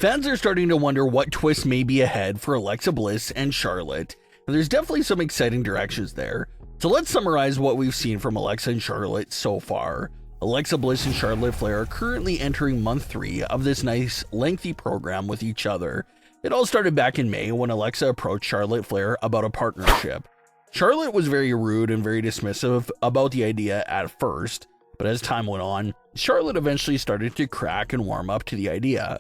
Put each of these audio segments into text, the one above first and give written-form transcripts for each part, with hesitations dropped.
Fans are starting to wonder what twists may be ahead for Alexa Bliss and Charlotte, and there's definitely some exciting directions there. So let's summarize what we've seen from Alexa and Charlotte so far. Alexa Bliss and Charlotte Flair are currently entering month 3 of this nice, lengthy program with each other. It all started back in May when Alexa approached Charlotte Flair about a partnership. Charlotte was very rude and very dismissive about the idea at first, but as time went on, Charlotte eventually started to crack and warm up to the idea.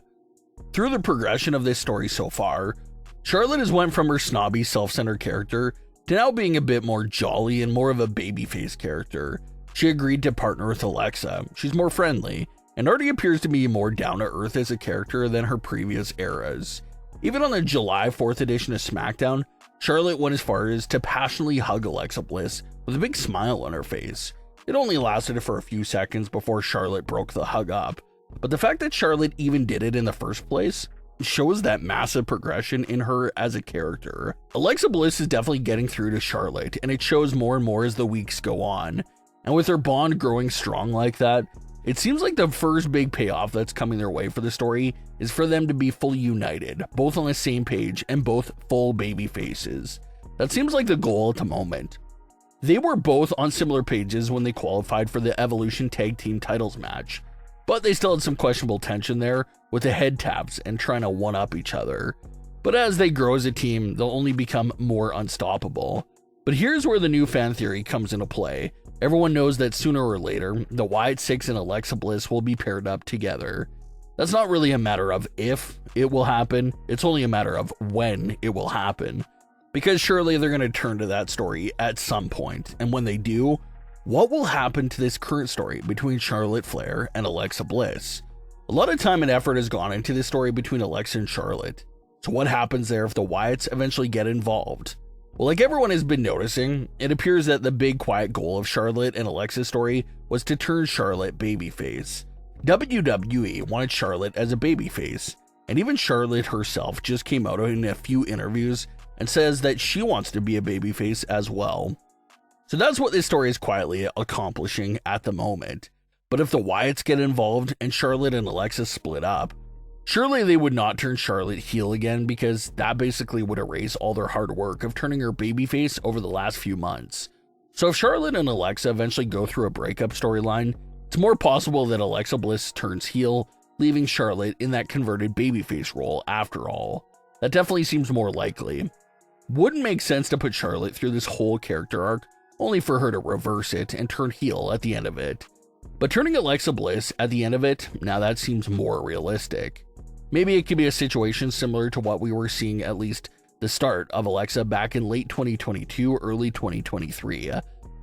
Through the progression of this story so far, Charlotte has went from her snobby, self-centered character to now being a bit more jolly and more of a babyface character. She agreed to partner with Alexa. She's more friendly, and already appears to be more down-to-earth as a character than her previous eras. Even on the July 4th edition of SmackDown, Charlotte went as far as to passionately hug Alexa Bliss with a big smile on her face. It only lasted for a few seconds before Charlotte broke the hug up, but the fact that Charlotte even did it in the first place shows that massive progression in her as a character. Alexa Bliss is definitely getting through to Charlotte, and it shows more and more as the weeks go on. And with their bond growing strong like that, it seems like the first big payoff that's coming their way for the story is for them to be fully united, both on the same page and both full baby faces. That seems like the goal at the moment. They were both on similar pages when they qualified for the Evolution Tag Team Titles match, but they still had some questionable tension there with the head taps and trying to one-up each other. But as they grow as a team, they'll only become more unstoppable. But here's where the new fan theory comes into play. Everyone knows that sooner or later, the Wyatt 6 and Alexa Bliss will be paired up together. That's not really a matter of if it will happen, it's only a matter of when it will happen. Because surely they're going to turn to that story at some point, and when they do, what will happen to this current story between Charlotte Flair and Alexa Bliss? A lot of time and effort has gone into this story between Alexa and Charlotte. So what happens there if the Wyatts eventually get involved? Well, like everyone has been noticing, it appears that the big quiet goal of Charlotte and Alexa's story was to turn Charlotte babyface. WWE wanted Charlotte as a babyface, and even Charlotte herself just came out in a few interviews and says that she wants to be a babyface as well. So that's what this story is quietly accomplishing at the moment. But if the Wyatts get involved and Charlotte and Alexa split up, surely they would not turn Charlotte heel again, because that basically would erase all their hard work of turning her babyface over the last few months. So if Charlotte and Alexa eventually go through a breakup storyline, it's more possible that Alexa Bliss turns heel, leaving Charlotte in that converted babyface role after all. That definitely seems more likely. Wouldn't make sense to put Charlotte through this whole character arc only for her to reverse it and turn heel at the end of it. But turning Alexa Bliss at the end of it, now that seems more realistic. Maybe it could be a situation similar to what we were seeing at least the start of Alexa back in late 2022, early 2023.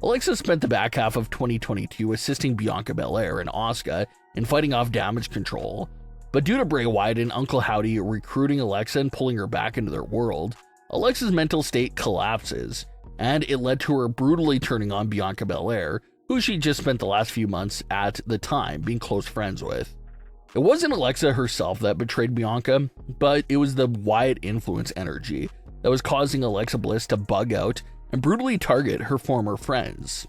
Alexa spent the back half of 2022 assisting Bianca Belair and Asuka in fighting off Damage Control. But due to Bray Wyatt and Uncle Howdy recruiting Alexa and pulling her back into their world, Alexa's mental state collapses, and it led to her brutally turning on Bianca Belair, who she just spent the last few months at the time being close friends with. It wasn't Alexa herself that betrayed Bianca, but it was the Wyatt influence energy that was causing Alexa Bliss to bug out and brutally target her former friends.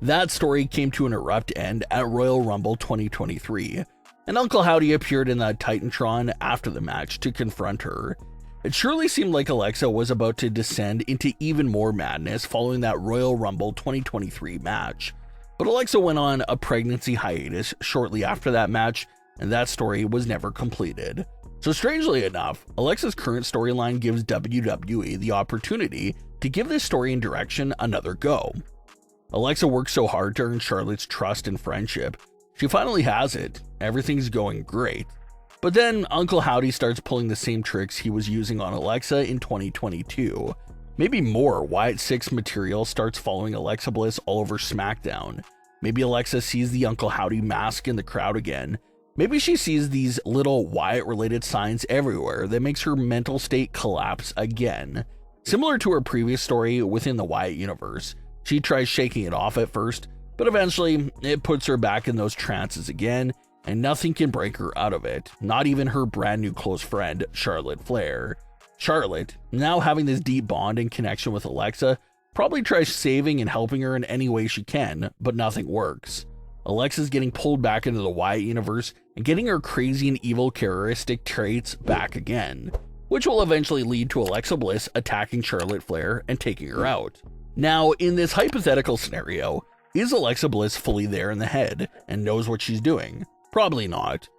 That story came to an abrupt end at Royal Rumble 2023, and Uncle Howdy appeared in the Titantron after the match to confront her. It surely seemed like Alexa was about to descend into even more madness following that Royal Rumble 2023 match. But Alexa went on a pregnancy hiatus shortly after that match, and that story was never completed. So strangely enough, Alexa's current storyline gives WWE the opportunity to give this story and direction another go. Alexa worked so hard to earn Charlotte's trust and friendship. She finally has it. Everything's going great. But then Uncle Howdy starts pulling the same tricks he was using on Alexa in 2022. Maybe more Wyatt 6 material starts following Alexa Bliss all over SmackDown. Maybe Alexa sees the Uncle Howdy mask in the crowd again. Maybe she sees these little Wyatt-related signs everywhere that makes her mental state collapse again. Similar to her previous story within the Wyatt universe, she tries shaking it off at first, but eventually it puts her back in those trances again, and nothing can break her out of it, not even her brand new close friend, Charlotte Flair. Charlotte, now having this deep bond and connection with Alexa, probably tries saving and helping her in any way she can, but nothing works. Alexa's getting pulled back into the Wyatt universe and getting her crazy and evil characteristic traits back again, which will eventually lead to Alexa Bliss attacking Charlotte Flair and taking her out. Now, in this hypothetical scenario, is Alexa Bliss fully there in the head and knows what she's doing? Probably not.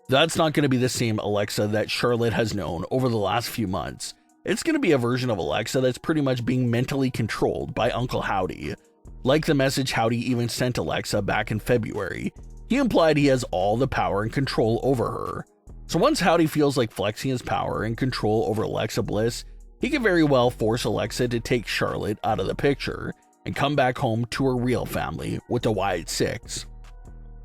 That's not going to be the same Alexa that Charlotte has known over the last few months. It's going to be a version of Alexa that's pretty much being mentally controlled by Uncle Howdy. Like the message Howdy even sent Alexa back in February, he implied he has all the power and control over her. So once Howdy feels like flexing his power and control over Alexa Bliss, he could very well force Alexa to take Charlotte out of the picture and come back home to her real family with the Wyatt Six.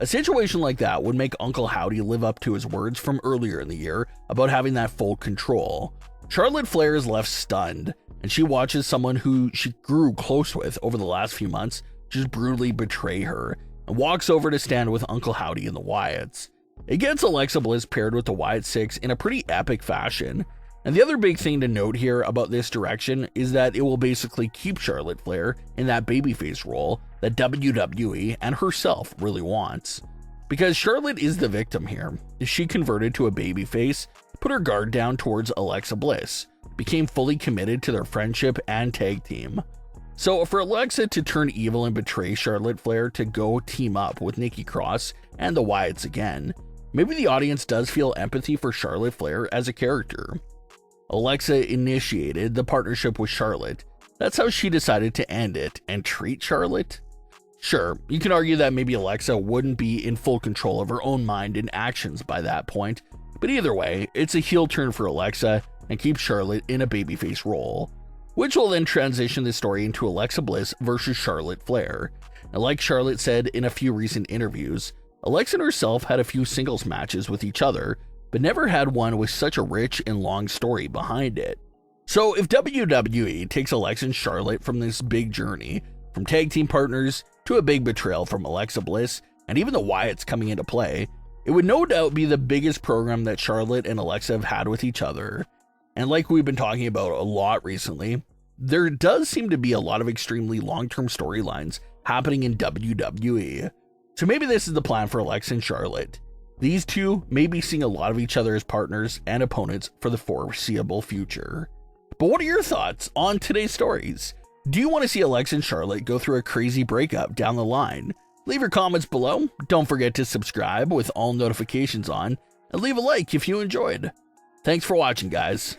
A situation like that would make Uncle Howdy live up to his words from earlier in the year about having that full control. Charlotte Flair is left stunned, and she watches someone who she grew close with over the last few months just brutally betray her, and walks over to stand with Uncle Howdy and the Wyatts. It gets Alexa Bliss paired with the Wyatt Six in a pretty epic fashion, and the other big thing to note here about this direction is that it will basically keep Charlotte Flair in that babyface role that WWE and herself really wants. Because Charlotte is the victim here. She converted to a babyface, put her guard down towards Alexa Bliss, became fully committed to their friendship and tag team. So for Alexa to turn evil and betray Charlotte Flair to go team up with Nikki Cross and the Wyatts again, maybe the audience does feel empathy for Charlotte Flair as a character. Alexa initiated the partnership with Charlotte. That's how she decided to end it and treat Charlotte. Sure, you can argue that maybe Alexa wouldn't be in full control of her own mind and actions by that point, but either way, it's a heel turn for Alexa and keeps Charlotte in a babyface role, which will then transition the story into Alexa Bliss versus Charlotte Flair. And like Charlotte said in a few recent interviews, Alexa and herself had a few singles matches with each other, but never had one with such a rich and long story behind it. So if WWE takes Alexa and Charlotte from this big journey, from tag team partners to a big betrayal from Alexa Bliss, and even the Wyatts coming into play, it would no doubt be the biggest program that Charlotte and Alexa have had with each other. And like we've been talking about a lot recently, there does seem to be a lot of extremely long-term storylines happening in WWE. So maybe this is the plan for Alexa and Charlotte. These two may be seeing a lot of each other as partners and opponents for the foreseeable future. But what are your thoughts on today's stories? Do you want to see Alexa and Charlotte go through a crazy breakup down the line? Leave your comments below. Don't forget to subscribe with all notifications on, and leave a like if you enjoyed. Thanks for watching, guys.